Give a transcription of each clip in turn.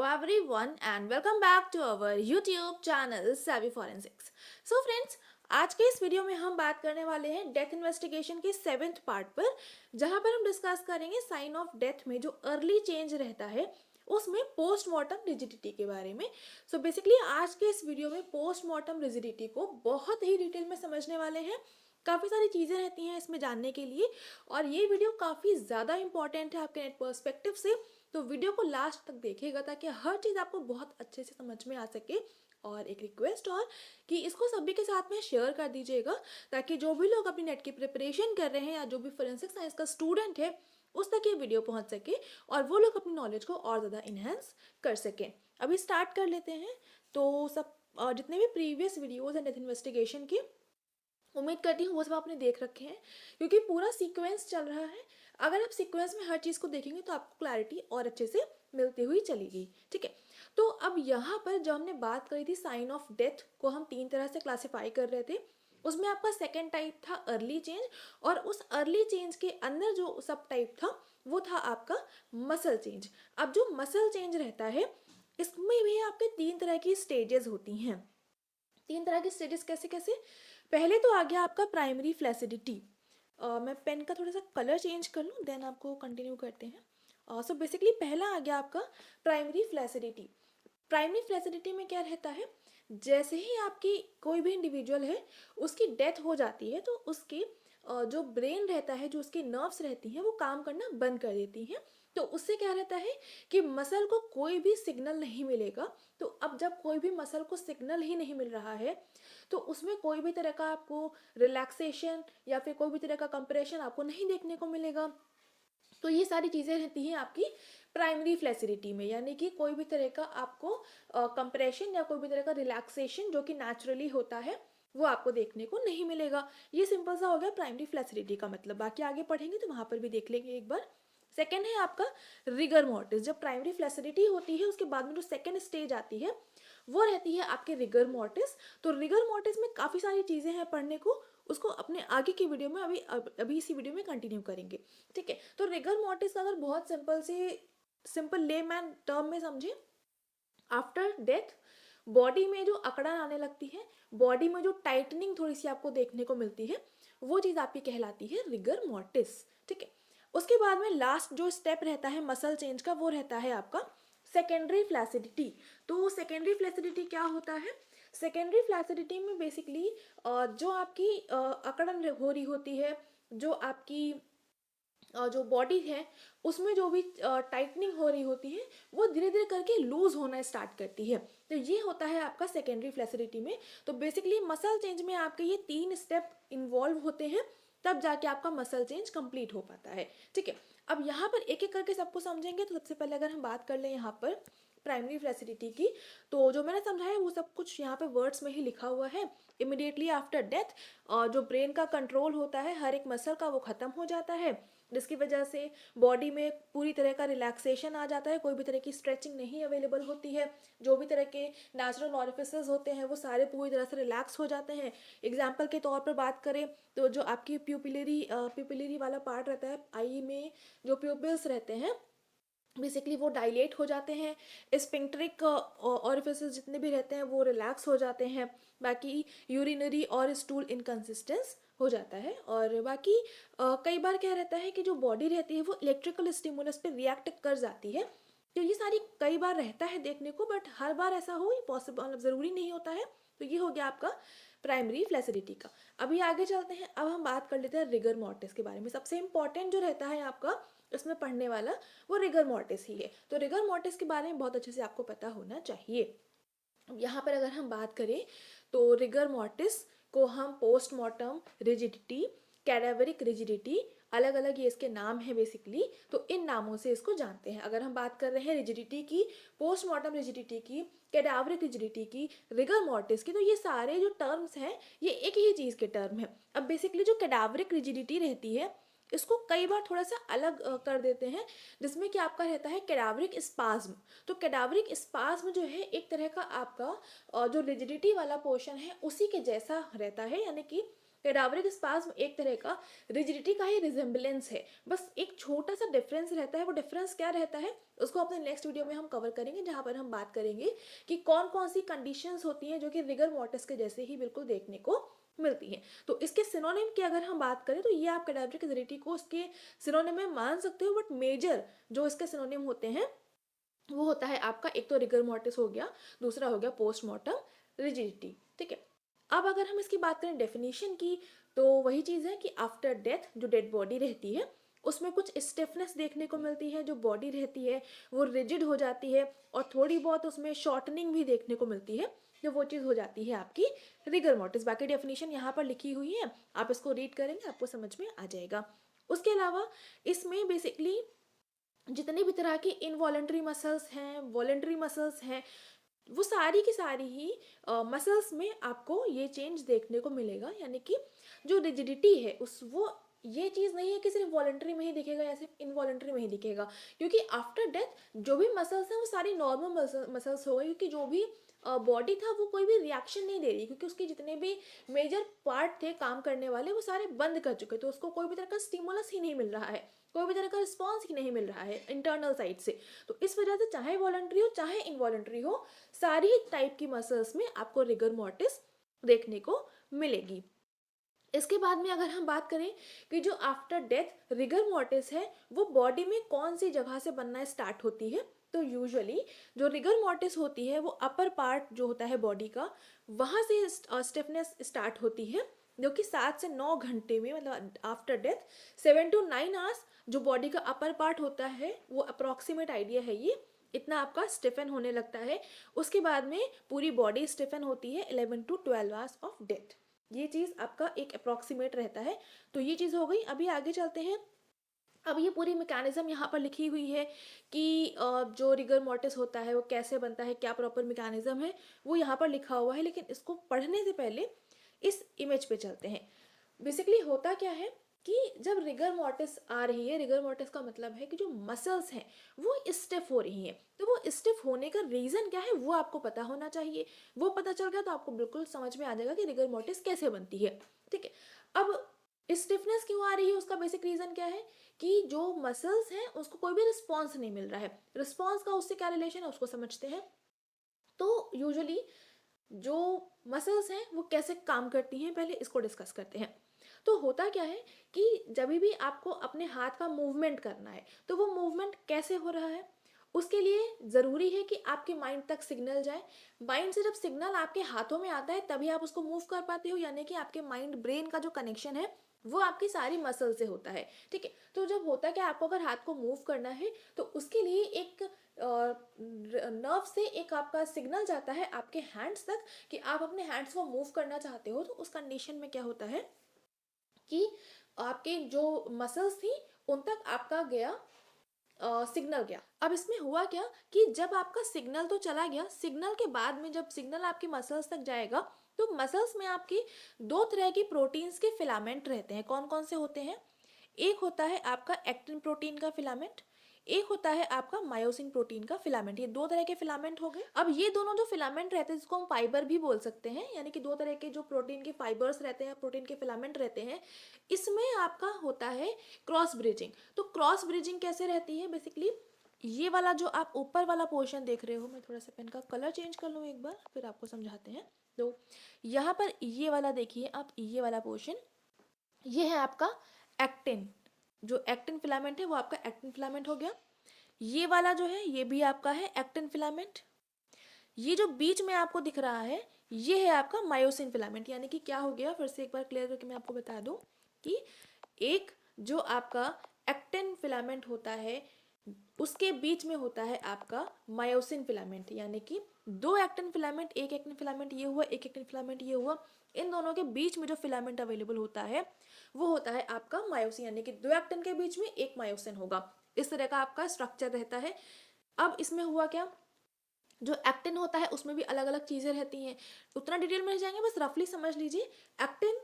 everyone and welcome back to our YouTube channel Savvy Forensics. So friends, आज के इस video में हम बात करने वाले हैं डेथ इन्वेस्टिगेशन के 7th पार्ट पर, जहां पर हम डिस्कस करेंगे साइन ऑफ डेथ में जो अर्ली चेंज रहता है उसमें पोस्टमार्टम रिजिडिटी के बारे में। सो बेसिकली आज के इस वीडियो में पोस्टमार्टम रिजिडिटी को बहुत ही डिटेल में समझने वाले हैं। काफ़ी सारी चीज़ें रहती हैं इसमें जानने के लिए और ये वीडियो काफ़ी ज़्यादा इंपॉर्टेंट है आपके नेट पर्सपेक्टिव से, तो वीडियो को लास्ट तक देखिएगा ताकि हर चीज़ आपको बहुत अच्छे से समझ में आ सके। और एक रिक्वेस्ट और कि इसको सभी के साथ में शेयर कर दीजिएगा ताकि जो भी लोग अपनी नेट की प्रिपरेशन कर रहे हैं या जो भी फोरेंसिक साइंस का स्टूडेंट है उस तक ये वीडियो पहुंच सके और वो लोग अपनी नॉलेज को और ज़्यादा इन्हेंस कर सकें। अभी स्टार्ट कर लेते हैं। तो सब जितने भी प्रीवियस वीडियोज़ हैं डेथ इन्वेस्टिगेशन की, उम्मीद करती हूँ वो सब आपने देख रखे हैं क्योंकि पूरा सीक्वेंस चल रहा है। अगर आप सीक्वेंस में हर चीज़ को देखेंगे तो आपको क्लैरिटी और अच्छे से मिलती हुई चलेगी। ठीक है, तो अब यहाँ पर जो हमने बात करी थी साइन ऑफ डेथ को हम 3 तरह से क्लासिफाई कर रहे थे। उसमें आपका सेकेंड टाइप था अर्ली चेंज और उस अर्ली चेंज के अंदर जो सब टाइप था वो था आपका मसल चेंज। अब जो मसल चेंज रहता है इसमें भी आपके 3 तरह की स्टेजेस होती हैं। 3 तरह की स्टेजेस कैसे कैसे? पहले तो आ गया आपका प्राइमरी फ्लैसिडिटी। मैं पेन का थोड़ा सा कलर चेंज कर लूँ देन आपको कंटिन्यू करते हैं। सो बेसिकली पहला आ गया आपका प्राइमरी फ्लैसिडिटी। प्राइमरी फ्लैसिडिटी में क्या रहता है, जैसे ही आपकी कोई भी इंडिविजुअल है उसकी डेथ हो जाती है तो उसकी जो ब्रेन रहता है, जो उसकी नर्व्स रहती हैं वो काम करना बंद कर देती हैं। तो उससे क्या रहता है कि मसल को कोई भी सिग्नल नहीं मिलेगा। तो अब जब कोई भी मसल को सिग्नल ही नहीं मिल रहा है तो उसमें कोई भी तरह का आपको रिलैक्सेशन या फिर कोई भी तरह का कंप्रेशन आपको नहीं देखने को मिलेगा। तो ये सारी चीज़ें रहती हैं आपकी प्राइमरी फ्लैसिडिटी में, यानी कि कोई भी तरह का आपको कंप्रेशन या कोई भी तरह का रिलैक्सेशन जो कि नेचुरली होता है वो आपको देखने को नहीं मिलेगा। ये सिंपल सा हो गया प्राइमरी फ्लैसिडिटी का मतलब। बाकी आगे पढ़ेंगे तो वहाँ पर भी देख लेंगे एक बार। सेकेंड है आपका रिगर मोर्टिस। जब प्राइमरी फ्लैसिडिटी होती है उसके बाद में जो सेकेंड स्टेज आती है वो रहती है आपके रिगर मोर्टिस। तो रिगर मोर्टिस में काफ़ी सारी चीज़ें हैं पढ़ने को, उसको अपने आगे की वीडियो में अभी इसी वीडियो में कंटिन्यू करेंगे। ठीक है, तो रिगर मोर्टिस का अगर बहुत सिंपल लेमैन टर्म में समझें, आफ्टर डेथ बॉडी में जो अकड़न आने लगती है, बॉडी में जो टाइटनिंग थोड़ी सी आपको देखने को मिलती है, वो चीज़ आपकी कहलाती है रिगर मोर्टिस। ठीक है, उसके बाद में लास्ट जो स्टेप रहता है मसल चेंज का वो रहता है आपका सेकेंडरी फ्लैसिडिटी। तो सेकेंडरी फ्लैसिडिटी क्या होता है? सेकेंडरी फ्लैसिडिटी में बेसिकली जो आपकी अकड़न हो रही होती है, जो आपकी जो बॉडी है उसमें जो भी टाइटनिंग हो रही होती है वो धीरे धीरे करके लूज होना स्टार्ट करती है। तो ये होता है आपका सेकेंडरी फ्लैसिडिटी में। तो बेसिकली मसल चेंज में आपके ये 3 स्टेप इन्वॉल्व होते हैं, तब जाके आपका मसल चेंज कंप्लीट हो पाता है। ठीक है, अब यहाँ पर एक एक करके सबको समझेंगे। तो सबसे पहले अगर हम बात कर लें यहाँ पर प्राइमरी फ्लैसिडिटी की, तो जो मैंने समझाया वो सब कुछ यहाँ पे वर्ड्स में ही लिखा हुआ है। इमिडिएटली आफ्टर डेथ जो ब्रेन का कंट्रोल होता है हर एक मसल का वो ख़त्म हो जाता है, जिसकी वजह से बॉडी में पूरी तरह का रिलैक्सेशन आ जाता है, कोई भी तरह की स्ट्रेचिंग नहीं अवेलेबल होती है। जो भी तरह के नेचुरल ऑरिफिसेस होते हैं वो सारे पूरी तरह से रिलैक्स हो जाते हैं। एग्जाम्पल के तौर पर बात करें तो जो आपकी प्यूपिलरी वाला पार्ट रहता है, आई में जो प्यूपिल्स रहते हैं बेसिकली वो डायलेट हो जाते हैं। स्पिंक्टरिक ऑरिफिसेस जितने भी रहते हैं वो रिलैक्स हो जाते हैं। बाकी यूरिनरी और स्टूल इनकंसिस्टेंस हो जाता है। और बाकी कई बार क्या रहता है कि जो बॉडी रहती है वो इलेक्ट्रिकल स्टिमुलस पे रिएक्ट कर जाती है। तो ये सारी कई बार रहता है देखने को, बट हर बार ऐसा हो ये पॉसिबल मतलब ज़रूरी नहीं होता है। तो ये हो गया आपका प्राइमरी फ्लैसिडिटी का। अभी आगे चलते हैं, अब हम बात कर लेते हैं रिगर मोर्टिस के बारे में। सबसे इंपॉर्टेंट जो रहता है आपका इसमें पढ़ने वाला वो रिगर मोर्टिस ही है। तो रिगर मोर्टिस के बारे में बहुत अच्छे से आपको पता होना चाहिए। यहाँ पर अगर हम बात करें तो रिगर मोर्टिस को हम पोस्टमार्टम रिजिडिटी, कैडावरिक रिजिडिटी, अलग अलग ये इसके नाम हैं बेसिकली, तो इन नामों से इसको जानते हैं। अगर हम बात कर रहे हैं रिजिडिटी की, पोस्टमार्टम रिजिडिटी की, कैडावरिक रिजिडिटी की, रिगर मोर्टिस की, तो ये सारे जो टर्म्स हैं ये एक ही चीज़ के टर्म हैं। अब बेसिकली जो कैडावरिक रिजिडिटी रहती है इसको कई बार थोड़ा सा अलग कर देते हैं, जिसमें कि आपका रहता है कैडावरिक स्पाज्म। तो कैडावरिक स्पाज्म जो है एक तरह का आपका जो रिजिडिटी वाला पोर्शन है उसी के जैसा रहता है, यानी कि कैडावरिक स्पाज्म एक तरह का रिजिडिटी का ही रिजेम्बलेंस है, बस एक छोटा सा डिफरेंस रहता है। वो डिफरेंस क्या रहता है उसको अपने नेक्स्ट वीडियो में हम कवर करेंगे, जहाँ पर हम बात करेंगे कि कौन कौन सी कंडीशंस होती हैं जो कि रिगर मोर्टिस के जैसे ही बिल्कुल देखने को मिलती है। तो इसके सिनोनिम की अगर हम बात करें तो ये आप कैडावरिक रिजिडिटी को इसके सिनोनिम में मान सकते हो, बट मेजर जो इसके सिनोनिम होते हैं वो होता है आपका, एक तो रिगर मोर्टिस हो गया, दूसरा हो गया पोस्टमार्टम रिजिडिटी। ठीक है, अब अगर हम इसकी बात करें डेफिनेशन की, तो वही चीज़ है कि आफ्टर डेथ जो डेड बॉडी रहती है उसमें कुछ स्टिफनेस देखने को मिलती है, जो बॉडी रहती है वो रिजिड हो जाती है, और थोड़ी बहुत उसमें शॉर्टनिंग भी देखने को मिलती है, जो वो चीज़ हो जाती है आपकी रिगर मोर्टिस। बाकी डेफिनेशन यहाँ पर लिखी हुई है, आप इसको रीड करेंगे आपको समझ में आ जाएगा। उसके अलावा इसमें बेसिकली जितनी भी तरह की इनवॉलेंट्री मसल्स हैं, वॉलेंट्री मसल्स हैं, वो सारी की सारी ही मसल्स में आपको ये चेंज देखने को मिलेगा। यानी कि जो रिजिडिटी है उस वो ये चीज़ नहीं है कि सिर्फ वॉलेंट्री में ही दिखेगा या सिर्फ इनवॉलेंट्री में ही दिखेगा, क्योंकि आफ्टर डेथ जो भी मसल्स हैं वो सारी नॉर्मल मसल्स हो गई, क्योंकि जो भी बॉडी था वो कोई भी रिएक्शन नहीं दे रही, क्योंकि उसके जितने भी मेजर पार्ट थे काम करने वाले वो सारे बंद कर चुके, तो उसको कोई भी तरह का स्टिमुलस ही नहीं मिल रहा है, कोई भी तरह का रिस्पॉन्स ही नहीं मिल रहा है इंटरनल साइड से। तो इस वजह से चाहे वॉलंटरी हो चाहे इनवॉलंटरी हो, सारी टाइप की मसल्स में आपको रिगर मोर्टिस देखने को मिलेगी। इसके बाद में अगर हम बात करें कि जो आफ्टर डेथ रिगर मोर्टिस है वो बॉडी में कौन सी जगह से बनना स्टार्ट होती है, तो यूजुअली जो रिगर मोर्टिस होती है वो अपर पार्ट जो होता है बॉडी का, वहाँ से स्टिफनेस स्टार्ट होती है, जो कि 7 से 9 घंटे में, मतलब आफ्टर डेथ 7 to 9 आवर्स जो बॉडी का अपर पार्ट होता है, वो अप्रॉक्सीमेट आइडिया है ये, इतना आपका स्टिफन होने लगता है। उसके बाद में पूरी बॉडी स्टिफन होती है 11 to 12 आवर्स ऑफ डेथ। ये चीज़ आपका एक अप्रॉक्सीमेट रहता है। तो ये चीज़ हो गई। अभी आगे चलते हैं। अब ये पूरी मैकेनिज्म यहाँ पर लिखी हुई है कि जो रिगर मोर्टिस होता है वो कैसे बनता है, क्या प्रॉपर मैकेनिज्म है, वो यहाँ पर लिखा हुआ है। लेकिन इसको पढ़ने से पहले इस इमेज पे चलते हैं। बेसिकली होता क्या है कि जब रिगर मोर्टिस आ रही है, रिगर मोर्टिस का मतलब है कि जो मसल्स हैं वो स्टिफ हो रही हैं, तो वो स्टिफ होने का रीज़न क्या है वो आपको पता होना चाहिए। वो पता चल गया तो आपको बिल्कुल समझ में आ जाएगा कि रिगर मोर्टिस कैसे बनती है। ठीक है, अब स्टिफनेस क्यों आ रही है उसका बेसिक रीज़न क्या है कि जो मसल्स हैं उसको कोई भी रिस्पॉन्स नहीं मिल रहा है। रिस्पॉन्स का उससे क्या रिलेशन है उसको समझते हैं। तो यूजुअली जो मसल्स हैं वो कैसे काम करती हैं पहले इसको डिस्कस करते हैं। तो होता क्या है कि जब भी आपको अपने हाथ का मूवमेंट करना है तो वो मूवमेंट कैसे हो रहा है, उसके लिए ज़रूरी है कि आपके माइंड तक सिग्नल जाए। माइंड से जब सिग्नल आपके हाथों में आता है तभी आप उसको मूव कर पाते हो, यानी कि आपके माइंड ब्रेन का जो कनेक्शन है वो आपकी सारी मसल से होता है। ठीक है, तो जब होता क्या, आपको अगर हाथ को मूव करना है तो उसके लिए एक नर्व से एक आपका सिग्नल जाता है आपके हैंड्स तक कि आप अपने हैंड्स को मूव करना चाहते हो। तो उस कंडीशन में क्या होता है कि आपके जो मसल्स थी उन तक आपका गया सिग्नल गया। अब इसमें हुआ क्या कि जब आपका सिग्नल तो चला गया, सिग्नल के बाद में जब सिग्नल आपकी मसल्स तक जाएगा तो मसल्स में आपकी दो तरह की प्रोटीन्स के फिलामेंट रहते हैं। कौन कौन से होते हैं? एक होता है आपका एक्टिन प्रोटीन का फिलामेंट, एक होता है आपका मायोसिन प्रोटीन का फिलामेंट। ये दो तरह के फिलामेंट हो गए। अब ये दोनों जो फिलामेंट रहते हैं जिसको हम फाइबर भी बोल सकते हैं, यानी कि दो तरह के जो प्रोटीन के फाइबर्स रहते हैं, प्रोटीन के फिलामेंट रहते हैं, इसमें आपका होता है क्रॉस ब्रिजिंग। तो क्रॉस ब्रिजिंग कैसे रहती है? बेसिकली ये वाला जो आप ऊपर वाला पोर्शन देख रहे हो, मैं थोड़ा सा पेन का कलर चेंज कर लूँ एक बार फिर आपको समझाते हैं। तो यहाँ पर ये वाला देखिए आप, ये वाला पोर्शन ये है आपका एक्टिन। जो एक्टिन फिलामेंट है वो आपका एक्टिन फिलामेंट हो गया। ये वाला जो है ये भी आपका है एक्टिन फिलामेंट। ये जो बीच में आपको दिख रहा है ये है आपका मायोसिन फिलामेंट। यानी कि क्या हो गया, फिर से एक बार क्लियर करके मैं आपको बता दूं कि एक जो आपका एक्टिन फिलामेंट होता है उसके बीच में होता है आपका मायोसिन फिलामेंट। यानी कि दो एक्टिन फिलामेंट, एक एक्टिन फिलामेंट ये हुआ, एक एक्टिन फिलामेंट ये हुआ, इन दोनों के बीच में जो फिलामेंट अवेलेबल होता है वो होता है आपका मायोसिन। यानी कि दो एक्टिन के बीच में एक मायोसिन होगा। इस तरह का आपका स्ट्रक्चर रहता है। अब इसमें हुआ क्या, जो एक्टिन होता है उसमें भी अलग अलग चीज़ें रहती हैं, उतना डिटेल में नहीं जाएंगे, बस रफली समझ लीजिए। एक्टिन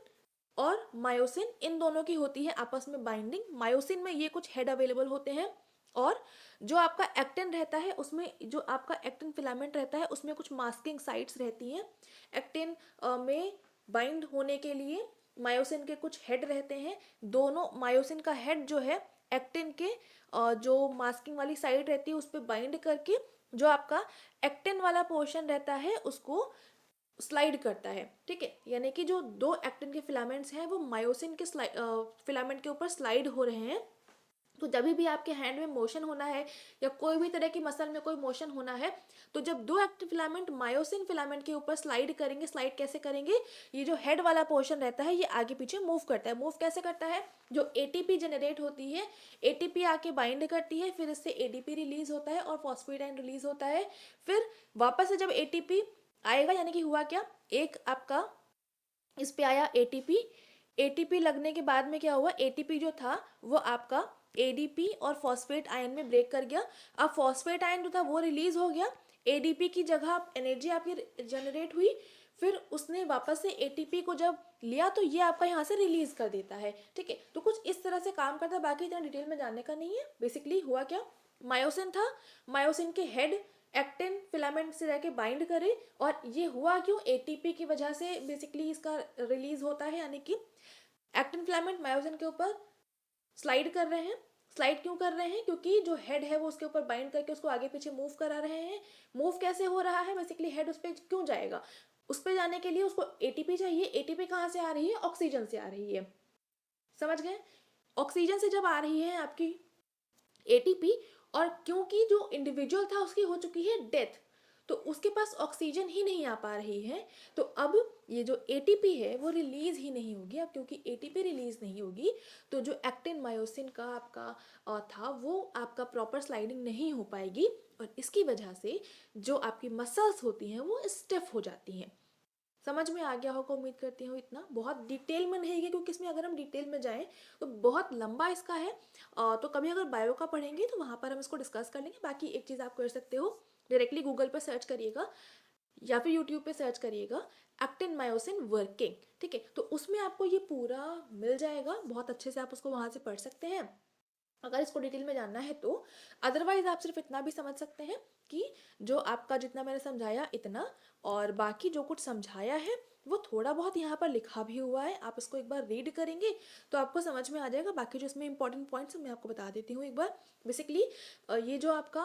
और मायोसिन इन दोनों की होती है आपस में बाइंडिंग। मायोसिन में ये कुछ हेड अवेलेबल होते हैं और जो आपका एक्टिन रहता है उसमें जो आपका एक्टिन फिलामेंट रहता है उसमें कुछ मास्किंग साइट्स रहती हैं एक्टिन में बाइंड होने के लिए। मायोसिन के कुछ हेड रहते हैं, दोनों मायोसिन का हेड जो है एक्टिन के जो मास्किंग वाली साइड रहती है उस पर बाइंड करके जो आपका एक्टिन वाला पोर्शन रहता है उसको स्लाइड करता है। ठीक है, यानी कि जो दो एक्टिन के फिलामेंट्स हैं वो मायोसिन के फिलामेंट के ऊपर स्लाइड हो रहे हैं। तो जब भी आपके हैंड में मोशन होना है या कोई भी तरह की मसल में कोई मोशन होना है, तो जब दो एक्टिन फिलामेंट मायोसिन फिलामेंट के ऊपर स्लाइड करेंगे, स्लाइड कैसे करेंगे, ये जो हेड वाला पोर्शन रहता है ये आगे पीछे मूव करता है। मूव कैसे करता है, जो एटीपी जनरेट होती है, एटीपी आके बाइंड करती है, फिर इससे एडीपी रिलीज होता है और फॉस्फेटाइन रिलीज होता है। फिर वापस से जब एटीपी आएगा, यानी कि हुआ क्या, एक आपका इस पे आया एटीपी, एटीपी लगने के बाद में क्या हुआ, एटीपी जो था वो आपका एडीपी और फॉस्फेट आयन में ब्रेक कर गया। अब फॉस्फेट आयन जो था वो रिलीज हो गया, एडीपी की जगह एनर्जी आपकी जनरेट हुई, फिर उसने वापस से एटीपी को जब लिया तो ये आपका यहाँ से रिलीज कर देता है। ठीक है, तो कुछ इस तरह से काम करता है, बाकी इतना डिटेल में जानने का नहीं है। बेसिकली हुआ क्या, मायोसिन था, मायोसिन के हेड एक्टिन फिलामेंट से जाके बाइंड करे, और ये हुआ क्यों, एटीपी की वजह से बेसिकली इसका रिलीज होता है, यानी कि एक्टिन फिलामेंट मायोसिन के ऊपर स्लाइड कर रहे हैं। स्लाइड क्यों कर रहे हैं, क्योंकि जो हेड है वो उसके ऊपर बाइंड करके उसको आगे पीछे मूव करा रहे हैं। मूव कैसे हो रहा है, बेसिकली हेड उस पर क्यों जाएगा, उस पर जाने के लिए उसको एटीपी चाहिए। एटीपी कहाँ से आ रही है, ऑक्सीजन से आ रही है, समझ गए। ऑक्सीजन से जब आ रही है आपकी एटीपी, और क्योंकि जो इंडिविजुअल था उसकी हो चुकी है डेथ, तो उसके पास ऑक्सीजन ही नहीं आ पा रही है, तो अब ये जो एटीपी है वो रिलीज ही नहीं होगी। अब क्योंकि एटीपी रिलीज नहीं होगी तो जो एक्टिन मायोसिन का आपका था वो आपका प्रॉपर स्लाइडिंग नहीं हो पाएगी, और इसकी वजह से जो आपकी मसल्स होती हैं वो स्टिफ हो जाती हैं। समझ में आ गया होगा, उम्मीद करती हूँ। इतना बहुत डिटेल में नहीं है क्योंकि इसमें अगर हम डिटेल में जाएं तो बहुत लंबा इसका है, तो कभी अगर बायो का पढ़ेंगे तो वहाँ पर हम इसको डिस्कस कर लेंगे। बाकी एक चीज़ आप कर सकते हो, डायरेक्टली गूगल पर सर्च करिएगा या फिर यूट्यूब पे सर्च करिएगा एक्टिन मायोसिन वर्किंग। ठीक है, तो उसमें आपको ये पूरा मिल जाएगा, बहुत अच्छे से आप उसको वहाँ से पढ़ सकते हैं अगर इसको डिटेल में जानना है तो। अदरवाइज आप सिर्फ इतना भी समझ सकते हैं कि जो आपका जितना मैंने समझाया इतना, और बाकी जो कुछ समझाया है वो थोड़ा बहुत यहाँ पर लिखा भी हुआ है, आप इसको एक बार रीड करेंगे तो आपको समझ में आ जाएगा। बाकी जो इसमें इंपॉर्टेंट पॉइंट्स मैं आपको बता देती हूँ एक बार। बेसिकली ये जो आपका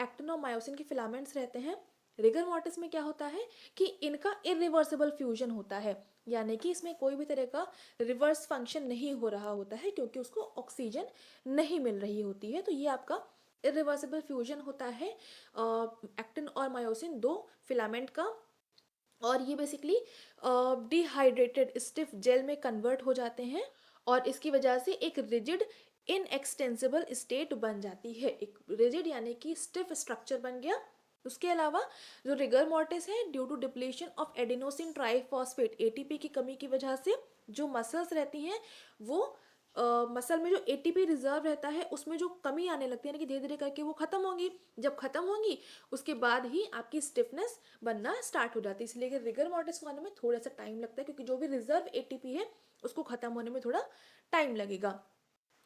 एक्टिन और मायोसिन के फिलामेंट्स रहते हैं, रिगर मॉर्टिस में क्या होता है कि इनका इरिवर्सिबल फ्यूजन होता है, यानी कि इसमें कोई भी तरह का रिवर्स फंक्शन नहीं हो रहा होता है क्योंकि उसको ऑक्सीजन नहीं मिल रही होती है। तो ये आपका इरिवर्सिबल फ्यूजन होता है एक्टिन और मायोसिन दो फिलामेंट का, और ये बेसिकली डिहाइड्रेटेड स्टिफ जेल में कन्वर्ट हो जाते हैं, और इसकी वजह से एक रिजिड इनएक्सटेंसिबल स्टेट बन जाती है। एक रिजिड यानी कि स्टिफ स्ट्रक्चर बन गया। उसके अलावा जो रिगर मॉर्टिस है, due to depletion of adenosine triphosphate, ATP की कमी की वजह से जो मसल्स रहती हैं वो मसल में जो एटीपी रिजर्व रहता है उसमें जो कमी आने लगती है, यानी कि धीरे धीरे करके वो खत्म होंगी। जब खत्म होंगी उसके बाद ही आपकी स्टिफनेस बनना स्टार्ट हो जाती है। इसलिए कि रिगर मॉर्टिस को आने में थोड़ा सा टाइम लगता है, क्योंकि जो भी रिजर्व एटीपी है उसको खत्म होने में थोड़ा टाइम लगेगा।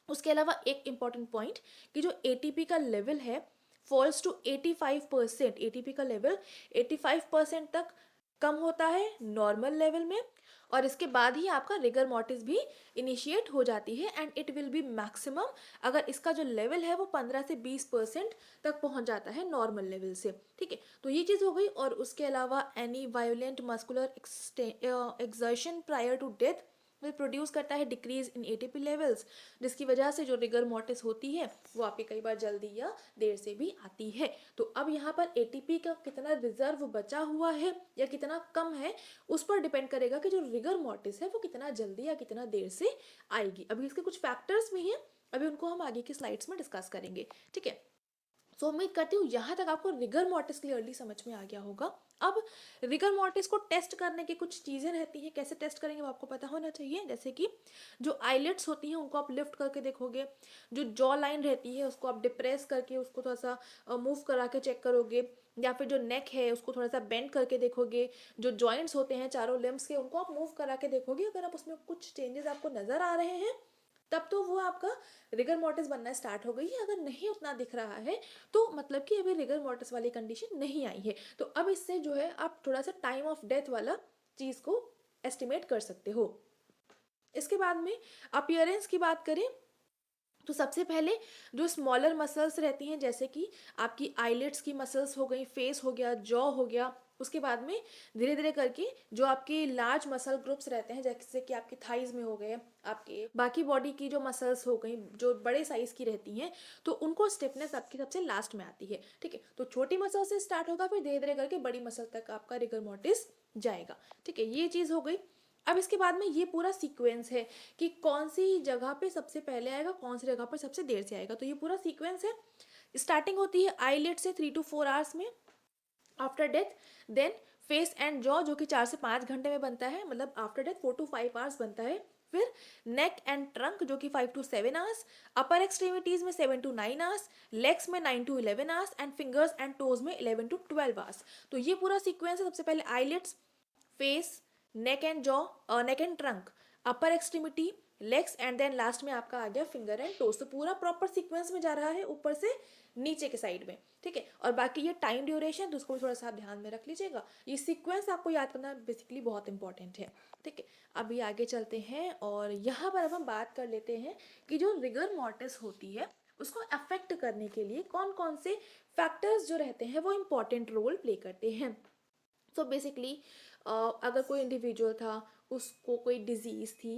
उसके अलावा एक इम्पॉर्टेंट पॉइंट कि जो एटीपी का लेवल है फॉल्स टू 85%, एटीपी का लेवल 85% तक कम होता है नॉर्मल लेवल में, और इसके बाद ही आपका रिगर मॉर्टिस भी इनिशिएट हो जाती है, and it will be maximum अगर इसका जो लेवल है वो 15 से 20% तक पहुंच जाता है नॉर्मल लेवल से। ठीक है, तो ये चीज़ हो गई। और उसके अलावा any violent muscular exertion prior to death will produce करता है डिक्रीज इन एटीपी लेवल्स, जिसकी वजह से जो रिगर मॉर्टिस होती है वो आपकी कई बार जल्दी या देर से भी आती है। तो अब यहाँ पर एटीपी का कितना रिजर्व बचा हुआ है या कितना कम है उस पर डिपेंड करेगा कि जो रिगर मॉर्टिस है वो कितना जल्दी या कितना देर से आएगी। अभी इसके कुछ फैक्टर्स भी हैं, अभी उनको हम आगे की स्लाइड्स में डिस्कस करेंगे। ठीक है, सो उम्मीद करती हूँ यहाँ तक आपको रिगर मॉर्टिस क्लियरली समझ में आ गया होगा। अब रिगर मॉर्टिस को टेस्ट करने की कुछ चीज़ें रहती हैं, कैसे टेस्ट करेंगे वो आपको पता होना चाहिए। जैसे कि जो आईलेट्स होती हैं उनको आप लिफ्ट करके देखोगे, जो जॉ लाइन रहती है उसको आप डिप्रेस करके उसको थोड़ा सा मूव करा के चेक करोगे, या फिर जो नेक है उसको थोड़ा सा बेंड करके देखोगे, जो जॉइंट्स होते हैं चारों लिम्स के उनको आप मूव करा के देखोगे। अगर आप उसमें कुछ चेंजेस आपको नज़र आ रहे हैं तब तो वो आपका रिगर मॉर्टिस बनना स्टार्ट हो गई है। अगर नहीं उतना दिख रहा है तो मतलब कि अभी रिगर मॉर्टिस वाली कंडीशन नहीं आई है। तो अब इससे जो है आप थोड़ा सा टाइम ऑफ डेथ वाला चीज़ को एस्टिमेट कर सकते हो। इसके बाद में अपीयरेंस की बात करें तो सबसे पहले जो स्मॉलर मसल्स रहती हैं, जैसे कि आपकी आईलिड्स की मसल्स हो गई, फेस हो गया, जॉ हो गया, उसके बाद में धीरे धीरे करके जो आपके लार्ज मसल ग्रुप्स रहते हैं, जैसे कि आपके थाइज में हो गए, आपके बाकी बॉडी की जो मसल्स हो गई जो बड़े साइज की रहती हैं, तो उनको स्टिफनेस आपकी सबसे लास्ट में आती है। ठीक है, तो छोटी मसल से स्टार्ट होगा, फिर धीरे धीरे करके बड़ी मसल तक आपका रिगर मोर्टिस जाएगा। ठीक है, ये चीज़ हो गई। अब इसके बाद में ये पूरा सीक्वेंस है कि कौन सी जगह पे सबसे पहले आएगा, कौन सी जगह पर सबसे देर से आएगा। तो ये पूरा सीक्वेंस है। स्टार्टिंग होती है आईलिड से 3 to 4 आवर्स में after death. Then face and jaw जो कि 4 से 5 घंटे में बनता है, मतलब आफ्टर डेथ 4 to 5 आवर्स बनता है। फिर नेक एंड ट्रंक जो कि 5 to 7 आवर्स, अपर एक्सट्रीमिटीज में 7 to 9 आवर्स, लेग्स में 9 to 11 hours and fingers and toes में 11 to 12 आवर्स। तो ये पूरा सीक्वेंस है। सबसे पहले eyelids, face, neck and jaw, neck and trunk, upper extremity, legs and then last में आपका आ गया फिंगर एंड टोज। तो पूरा प्रॉपर सीक्वेंस में जा रहा है ऊपर से नीचे के साइड में। ठीक है, और बाकी ये टाइम ड्यूरेशन तो उसको भी थोड़ा सा आप ध्यान में रख लीजिएगा। ये सीक्वेंस आपको याद करना बेसिकली बहुत इंपॉर्टेंट है। ठीक है, अभी आगे चलते हैं और यहाँ पर अब हम बात कर लेते हैं कि जो रिगर मॉर्टिस होती है उसको अफेक्ट करने के लिए कौन कौन से फैक्टर्स जो रहते हैं वो इम्पॉर्टेंट रोल प्ले करते हैं। तो बेसिकली अगर कोई इंडिविजुअल था, उसको कोई डिजीज़ थी,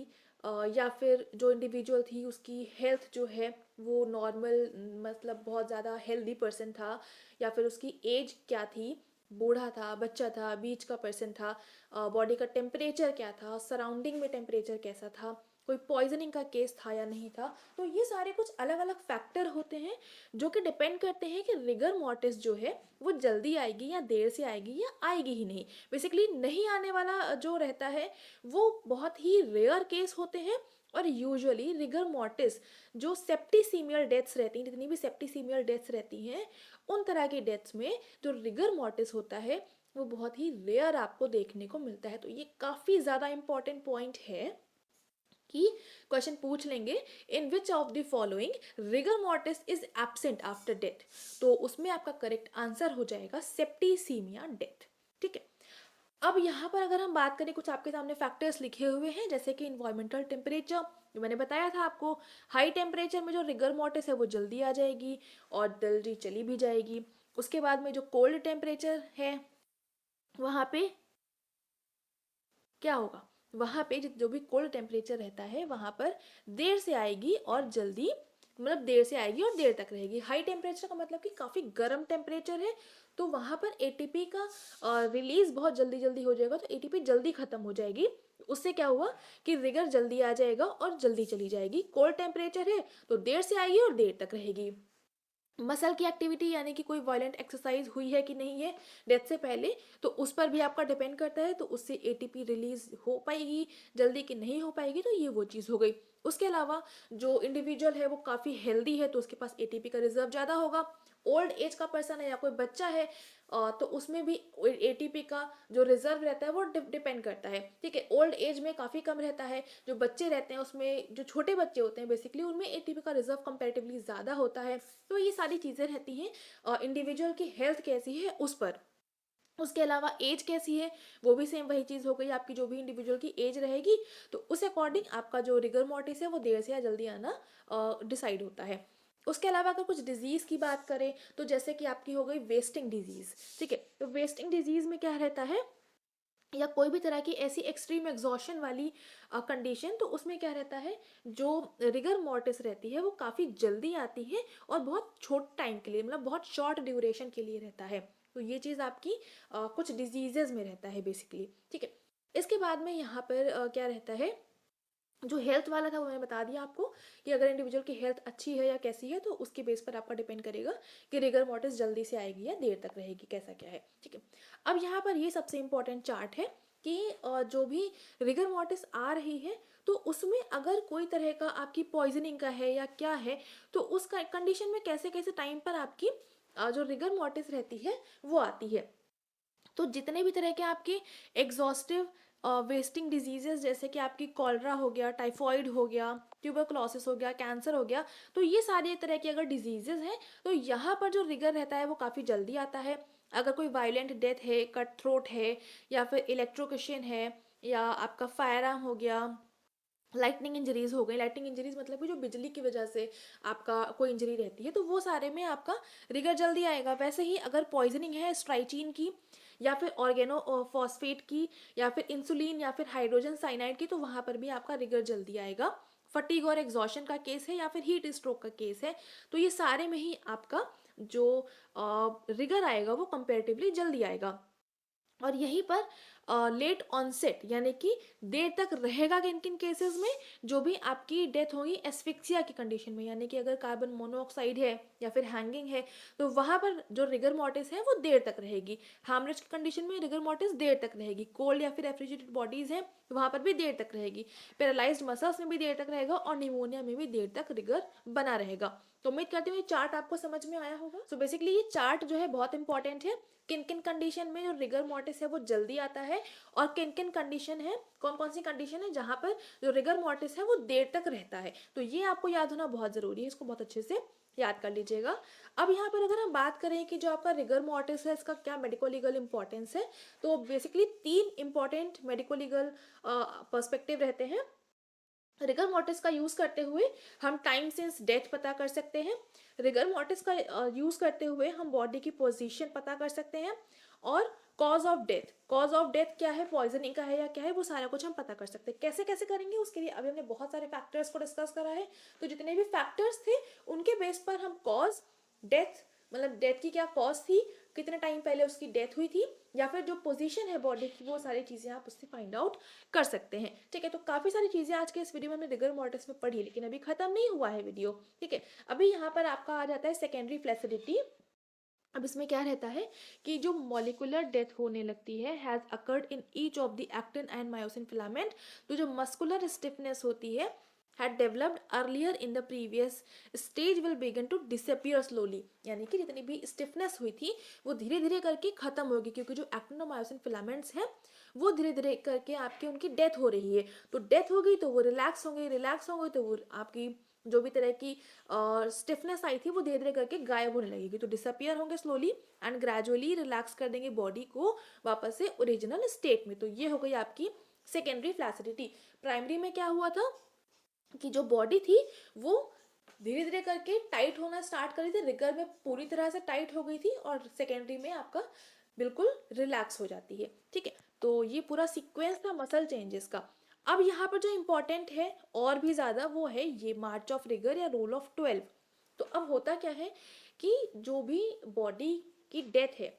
या फिर जो इंडिविजुअल थी उसकी हेल्थ जो है वो नॉर्मल, मतलब बहुत ज़्यादा हेल्दी पर्सन था, या फिर उसकी एज क्या थी, बूढ़ा था, बच्चा था, बीच का पर्सन था, बॉडी का टेम्परेचर क्या था, सराउंडिंग में टेम्परेचर कैसा था, कोई पॉइजनिंग का केस था या नहीं था। तो ये सारे कुछ अलग अलग फैक्टर होते हैं जो कि डिपेंड करते हैं कि रिगर मॉर्टिस जो है वो जल्दी आएगी या देर से आएगी या आएगी ही नहीं। बेसिकली नहीं आने वाला जो रहता है वो बहुत ही रेयर केस होते हैं। और यूजुअली रिगर मॉर्टिस जो सेप्टिसीमियल डेथ्स रहती हैं, जितनी भी सेप्टिसीमियल डेथ्स रहती हैं, उन तरह की डेथ्स में जो रिगर मॉर्टिस होता है वो बहुत ही रेयर आपको देखने को मिलता है। तो ये काफ़ी ज़्यादा इंपॉर्टेंट पॉइंट है कि क्वेश्चन पूछ लेंगे in which of the following rigor mortis is absent after death. तो उसमें आपका करेक्ट आंसर हो जाएगा सेप्टिसीमिया डेथ। ठीक है, अब यहाँ पर अगर हम बात करें, कुछ आपके सामने फैक्टर्स लिखे हुए हैं जैसे कि इन्वायरमेंटल टेम्परेचर, जो मैंने बताया था आपको, हाई टेम्परेचर में जो रिगर मॉर्टिस है वो जल्दी आ जाएगी और जल्दी चली भी जाएगी। उसके बाद में जो कोल्ड टेम्परेचर है वहाँ पे क्या होगा, वहाँ पे जो भी कोल्ड टेम्परेचर रहता है वहाँ पर देर से आएगी और जल्दी, मतलब देर से आएगी और देर तक रहेगी। हाई टेम्परेचर का मतलब कि काफ़ी गर्म टेम्परेचर है, तो वहाँ पर एटीपी का रिलीज बहुत जल्दी जल्दी हो जाएगा, तो एटीपी जल्दी ख़त्म हो जाएगी। उससे क्या हुआ कि रिगर जल्दी आ जाएगा और जल्दी चली जाएगी। कोल्ड टेम्परेचर है तो देर से आएगी और देर तक रहेगी। मसल की एक्टिविटी यानी कि कोई वायलेंट एक्सरसाइज हुई है कि नहीं है डेथ से पहले, तो उस पर भी आपका डिपेंड करता है, तो उससे एटीपी रिलीज हो पाएगी जल्दी कि नहीं हो पाएगी। तो ये वो चीज़ हो गई। उसके अलावा जो इंडिविजुअल है वो काफ़ी हेल्दी है तो उसके पास एटीपी का रिजर्व ज़्यादा होगा। ओल्ड एज का पर्सन है या कोई बच्चा है तो उसमें भी एटीपी का जो रिजर्व रहता है वो डिपेंड करता है। ठीक है, ओल्ड एज में काफ़ी कम रहता है। जो बच्चे रहते हैं उसमें, जो छोटे बच्चे होते हैं बेसिकली, उनमें एटीपी का रिजर्व कंपैरेटिवली ज़्यादा होता है। तो ये सारी चीज़ें रहती हैं इंडिविजुअल की हेल्थ कैसी है उस पर। उसके अलावा एज कैसी है वो भी सेम वही चीज़ हो गई। आपकी जो भी इंडिविजुअल की एज रहेगी तो उस अकॉर्डिंग आपका जो रिगर मॉर्टिस है वो देर से या जल्दी आना डिसाइड होता है। उसके अलावा अगर कुछ डिजीज़ की बात करें तो जैसे कि आपकी हो गई वेस्टिंग डिजीज़। ठीक है, तो वेस्टिंग डिजीज़ में क्या रहता है, या कोई भी तरह की ऐसी एक्सट्रीम एग्जॉशन वाली कंडीशन, तो उसमें क्या रहता है, जो रिगर मॉर्टिस रहती है वो काफ़ी जल्दी आती है और बहुत छोट टाइम के लिए, मतलब बहुत शॉर्ट ड्यूरेशन के लिए रहता है। तो ये चीज़ आपकी कुछ डिजीजेज में रहता है बेसिकली। ठीक है, इसके बाद में यहाँ पर क्या रहता है, जो हेल्थ वाला था वो मैंने बता दिया आपको कि अगर इंडिविजुअल की हेल्थ अच्छी है या कैसी है तो उसके बेस पर आपका डिपेंड करेगा कि रिगर मॉर्टिस जल्दी से आएगी या देर तक रहेगी, कैसा क्या है। ठीक है, अब यहाँ पर ये सबसे इम्पोर्टेंट चार्ट है कि जो भी रिगर मॉर्टिस आ रही है तो उसमें अगर कोई तरह का आपकी पॉइजनिंग का है या क्या है, तो उस कंडीशन में कैसे कैसे टाइम पर आपकी जो रिगर मॉर्टिस रहती है वो आती है। तो जितने भी तरह के आपके एग्जॉस्टिव वेस्टिंग डिजीजेस, जैसे कि आपकी कॉलरा हो गया, टाइफॉइड हो गया, ट्यूबरकुलोसिस हो गया, कैंसर हो गया, तो ये सारी तरह की अगर डिजीजेस हैं तो यहाँ पर जो रिगर रहता है वो काफ़ी जल्दी आता है। अगर कोई वायलेंट डेथ है, कट थ्रोट है, या फिर इलेक्ट्रोक्यूशन है, या आपका फायर आर्म हो गया, लाइटनिंग इंजरीज हो गई, लाइटनिंग इंजरीज मतलब कि जो बिजली की वजह से आपका कोई इंजरी रहती है, तो वो सारे में आपका रिगर जल्दी आएगा। वैसे ही अगर पॉइजनिंग है स्ट्राइचीन की या फिर ऑर्गेनो फॉस्फेट की या फिर इंसुलिन या फिर हाइड्रोजन साइनाइड की, तो वहाँ पर भी आपका रिगर जल्दी आएगा। फटीग और एग्जॉशन का केस है या फिर हीट स्ट्रोक का केस है, तो ये सारे में ही आपका जो रिगर आएगा वो कंपेरेटिवली जल्दी आएगा। और यहीं पर लेट ऑनसेट यानी कि देर तक रहेगा किन किन केसेस में, जो भी आपकी डेथ होगी एस्फिक्सिया की कंडीशन में, यानी कि अगर कार्बन मोनोऑक्साइड है या फिर हैंगिंग है तो वहाँ पर जो रिगर मोर्टिस है वो देर तक रहेगी। हार्मलेस की कंडीशन में रिगर मोर्टिस देर तक रहेगी। कोल्ड या फिर रेफ्रिजरेटेड बॉडीज है वहाँ पर भी देर तक रहेगी। पैरालाइज्ड मसल्स में भी देर तक रहेगा और निमोनिया में भी देर तक रिगर बना रहेगा। तो उम्मीद करती हूँ ये चार्ट आपको समझ में आया होगा। सो बेसिकली ये चार्ट जो है बहुत इंपॉर्टेंट है, किन किन कंडीशन में जो रिगर मोर्टिस है वो जल्दी आता है और किन किन कंडीशन है, कौन कौन सी कंडीशन है जहां पर जो रिगर मोर्टिस है वो देर तक रहता है। तो ये आपको याद होना बहुत जरूरी है, इसको बहुत अच्छे से याद कर लीजिएगा। अब यहाँ पर अगर हम बात करें कि जो आपका रिगर मोर्टिस है इसका क्या मेडिको लीगल इंपॉर्टेंस है, तो basically 3 important medico legal perspective रहते हैं। रिगर मोर्टिस का यूज करते हुए हम टाइम सिंस डेथ पता कर सकते हैं। रिगर मोर्टिस का यूज करते हुए हम बॉडी की पोजीशन पता कर सकते हैं और कॉज ऑफ डेथ क्या है, पॉइजनिंग का है या क्या है, वो सारा कुछ हम पता कर सकते हैं। कैसे कैसे करेंगे उसके लिए अभी हमने बहुत सारे फैक्टर्स को डिस्कस करा है। तो जितने भी फैक्टर्स थे उनके बेस पर हम कॉज, डेथ मतलब डेथ की क्या कॉज थी, कितने टाइम पहले उसकी डेथ हुई थी, या फिर जो पोजीशन है बॉडी की, वो सारी चीजें आप उससे फाइंड आउट कर सकते हैं। ठीक है, तो काफी सारी चीजें आज के इस वीडियो में हमने रिगर मोर्टिस में पढ़ी, लेकिन अभी खत्म नहीं हुआ है वीडियो। ठीक है, अभी यहाँ पर आपका आ जाता है सेकेंडरी फ्लैसिडिटी। अब इसमें क्या रहता है कि जो मॉलिकुलर डेथ होने लगती है has occurred in each of the actin and myosin filament. तो जो मस्कुलर स्टिफनेस होती है had developed earlier in the previous stage will begin to disappear slowly, यानी कि जितनी भी स्टिफनेस हुई थी वो धीरे धीरे करके खत्म होगी, क्योंकि जो एक्टिन और मायोसिन फिलामेंट्स हैं वो धीरे धीरे करके आपकी उनकी डेथ हो रही है। तो डेथ होगी तो वो रिलैक्स होंगे, रिलैक्स होंगे तो वो आपकी जो भी तरह की स्टिफनेस आई थी वो धीरे धीरे करके गायब होने लगेगी। तो डिसअपियर होंगे स्लोली एंड ग्रेजुअली रिलैक्स कर देंगे बॉडी को वापस से ओरिजिनल स्टेट में। तो ये हो गई आपकी सेकेंडरी फ्लैसिडिटी। प्राइमरी में क्या हुआ था कि जो बॉडी थी वो धीरे धीरे करके टाइट होना स्टार्ट करी थी, रिगर में पूरी तरह से टाइट हो गई थी, और सेकेंडरी में आपका बिल्कुल रिलैक्स हो जाती है। ठीक है, तो ये पूरा सीक्वेंस था मसल चेंजेस का। अब यहाँ पर जो इम्पोर्टेंट है और भी ज़्यादा वो है ये मार्च ऑफ रिगर या रोल ऑफ 12। तो अब होता क्या है कि जो भी बॉडी की डेथ है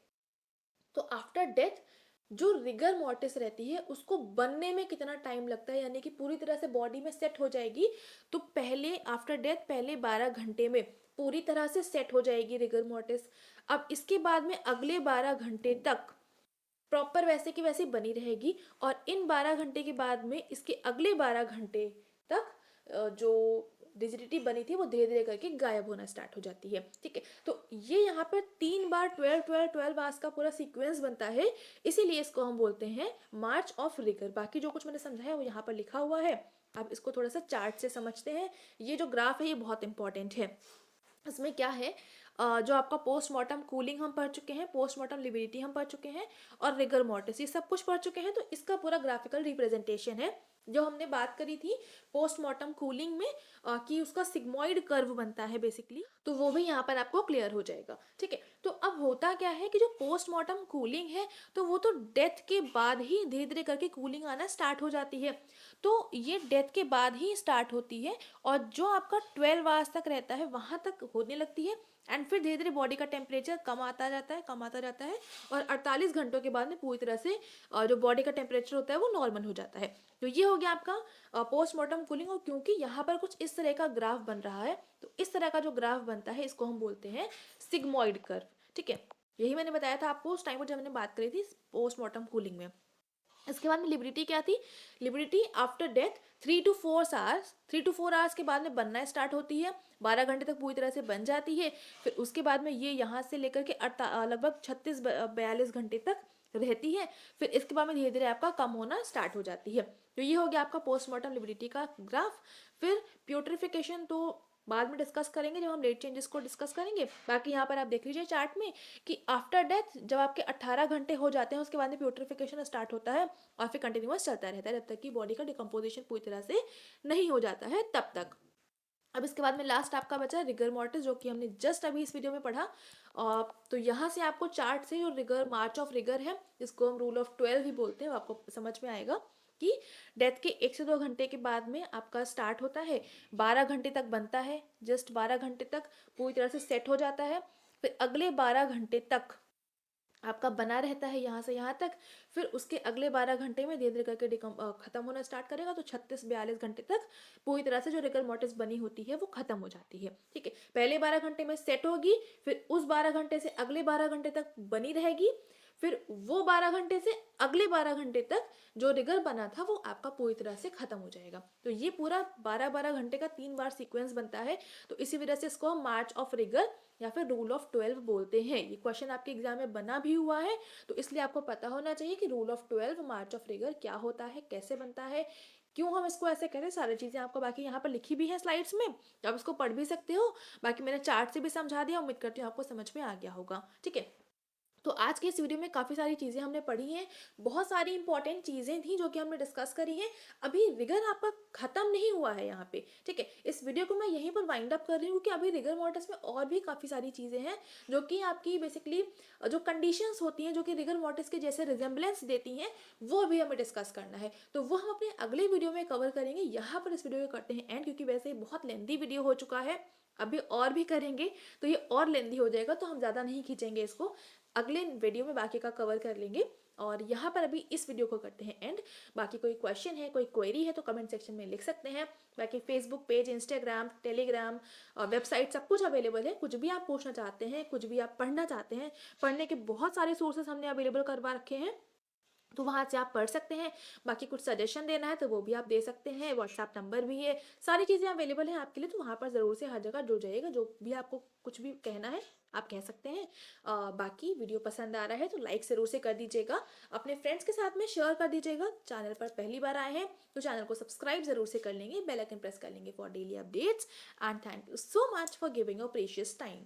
तो आफ्टर डेथ जो रिगर मोर्टिस रहती है उसको बनने में कितना टाइम लगता है, यानी कि पूरी तरह से बॉडी में सेट हो जाएगी तो पहले आफ्टर डेथ पहले 12 घंटे में पूरी तरह से सेट हो जाएगी रिगर मोर्टिस। अब इसके बाद में अगले 12 घंटे तक प्रॉपर वैसे की वैसी बनी रहेगी, और इन 12 घंटे के बाद में इसके अगले 12 घंटे तक जो रिजिडिटी बनी थी वो धीरे धीरे करके गायब होना स्टार्ट हो जाती है। ठीक है, तो ये यहाँ पर 3 बार 12 आवर्स का पूरा सीक्वेंस बनता है, इसीलिए इसको हम बोलते हैं मार्च ऑफ रिगर। बाकी जो कुछ मैंने समझाया वो यहाँ पर लिखा हुआ है, अब इसको थोड़ा सा चार्ट से समझते हैं। ये जो ग्राफ है ये बहुत इंपॉर्टेंट है। इसमें क्या है, जो आपका पोस्टमार्टम कूलिंग हम पढ़ चुके हैं, पोस्टमार्टम लिबिडिटी हम पढ़ चुके हैं, और रिगर मोर्टिस ये सब कुछ पढ़ चुके हैं। तो इसका पूरा ग्राफिकल रिप्रेजेंटेशन है जो हमने बात करी थी पोस्टमार्टम कूलिंग में, कि उसका सिग्मॉइड कर्व बनता है बेसिकली, तो वो भी यहाँ पर आपको क्लियर हो जाएगा। ठीक है, तो अब होता क्या है कि जो पोस्टमार्टम कूलिंग है तो वो तो डेथ के बाद ही धीरे धीरे करके कूलिंग आना स्टार्ट हो जाती है। तो ये डेथ के बाद ही स्टार्ट होती है और जो आपका 12 आवर्स तक रहता है वहाँ तक होने लगती है, एंड फिर धीरे धीरे बॉडी का टेम्परेचर कम आता जाता है और 48 घंटों के बाद में पूरी तरह से जो बॉडी का टेम्परेचर होता है वो नॉर्मल हो जाता है। तो ये हो गया आपका पोस्टमार्टम कूलिंग। और क्योंकि यहाँ पर कुछ इस तरह का ग्राफ बन रहा है तो इस तरह का जो ग्राफ बनता है इसको हम बोलते हैं सिग्मॉइड कर्व। ठीक है, यही मैंने बताया था आपको उस टाइम पर जब मैंने बात करी थी पोस्टमार्टम कूलिंग में। इसके बाद में लिबिडिटी क्या थी, लिबिडिटी आफ्टर डेथ 3 to 4 आवर्स के बाद में बनना स्टार्ट होती है, 12 घंटे तक पूरी तरह से बन जाती है। फिर उसके बाद में ये यहाँ से लेकर के लगभग 36-42 घंटे तक रहती है। फिर इसके बाद में धीरे धीरे आपका कम होना स्टार्ट हो जाती है। तो ये हो गया आपका पोस्टमार्टम लिबिडिटी का ग्राफ। फिर प्यूट्रिफिकेशन, तो बाद में डिस्कस करेंगे जब हम डेट चेंजेस को डिस्कस करेंगे। बाकी यहाँ पर आप देख लीजिए चार्ट में कि आफ्टर डेथ जब आपके 18 घंटे हो जाते हैं उसके बाद में प्यूट्रिफिकेशन स्टार्ट होता है और फिर कंटिन्यूअस चलता रहता है जब तक कि बॉडी का डिकम्पोजिशन पूरी तरह से नहीं हो जाता है तब तक। अब इसके बाद में लास्ट आपका बचा रिगर मॉर्टिस, जो कि हमने जस्ट अभी इस वीडियो में पढ़ा। और तो यहाँ से आपको चार्ट से जो रिगर मार्च ऑफ रिगर है, जिसको हम रूल ऑफ 12 भी बोलते हैं, वो आपको समझ में आएगा कि डेथ के 1 से 2 घंटे के बाद में आपका स्टार्ट होता है, 12 घंटे तक बनता है, जस्ट 12 घंटे तक पूरी तरह से सेट हो जाता है, फिर अगले 12 घंटे तक आपका बना रहता है यहाँ से यहाँ तक, फिर उसके अगले 12 घंटे में धीरे धीरे करके खत्म होना स्टार्ट करेगा, तो 36-42 घंटे तक पूरी तरह से जो रिगर मोर्टिस बनी होती है वो खत्म हो जाती है। ठीक है, पहले 12 घंटे में सेट होगी, फिर उस 12 घंटे से अगले 12 घंटे तक बनी रहेगी, फिर वो 12 घंटे से अगले 12 घंटे तक जो रिगर बना था वो आपका पूरी तरह से खत्म हो जाएगा। तो ये पूरा 12-12 घंटे का 3 बार सीक्वेंस बनता है, तो इसी वजह से इसको हम मार्च ऑफ रिगर या फिर रूल ऑफ 12 बोलते हैं। ये क्वेश्चन आपके एग्जाम में बना भी हुआ है, तो इसलिए आपको पता होना चाहिए कि rule of 12 march of rigor क्या होता है, कैसे बनता है, क्यों हम इसको ऐसे करें। सारी चीज़ें आपको बाकी यहाँ पर लिखी भी है स्लाइड्स में, आप इसको पढ़ भी सकते हो। बाकी मैंने चार्ट से भी समझा दिया, उम्मीद करती हूँ आपको समझ में आ गया होगा। ठीक है, तो आज के इस वीडियो में काफ़ी सारी चीज़ें हमने पढ़ी हैं, बहुत सारी इंपॉर्टेंट चीज़ें थी जो कि हमने डिस्कस करी हैं। अभी रिगर आपका ख़त्म नहीं हुआ है यहाँ पे। ठीक है, इस वीडियो को मैं यहीं पर वाइंड अप कर रही हूँ कि अभी रिगर मोर्टिस में और भी काफ़ी सारी चीज़ें हैं जो कि आपकी बेसिकली जो कंडीशंस होती हैं जो कि रिगर मोर्टिस के जैसे रिजेंबलेंस देती हैं, वो भी हमें डिस्कस करना है। तो वो हम अपने अगले वीडियो में कवर करेंगे। यहाँ पर इस वीडियो को करते हैं एंड, क्योंकि वैसे ही बहुत लेंथी वीडियो हो चुका है, अभी और भी करेंगे तो ये और लेंथी हो जाएगा, तो हम ज़्यादा नहीं खींचेंगे इसको, अगले वीडियो में बाकी का कवर कर लेंगे। और यहाँ पर अभी इस वीडियो को करते हैं एंड। बाकी कोई क्वेश्चन है, कोई क्वेरी है तो कमेंट सेक्शन में लिख सकते हैं। बाकी Facebook page, Instagram, Telegram, website सब कुछ अवेलेबल है। कुछ भी आप पूछना चाहते हैं, कुछ भी आप पढ़ना चाहते हैं, पढ़ने के बहुत सारे सोर्सेस हमने अवेलेबल करवा रखे हैं, तो वहाँ से आप पढ़ सकते हैं। बाकी कुछ सजेशन देना है तो वो भी आप दे सकते हैं, व्हाट्सएप नंबर भी है, सारी चीज़ें अवेलेबल हैं आपके लिए। तो वहाँ पर ज़रूर से हर जगह जुड़ जाइएगा, जो भी आपको कुछ भी कहना है आप कह सकते हैं। बाकी वीडियो पसंद आ रहा है तो लाइक ज़रूर से कर दीजिएगा, अपने फ्रेंड्स के साथ में शेयर कर दीजिएगा। चैनल पर पहली बार आए हैं तो चैनल को सब्सक्राइब ज़रूर से कर लेंगे, बेल आइकन प्रेस कर लेंगे for daily updates. And thank you so much for giving your precious time.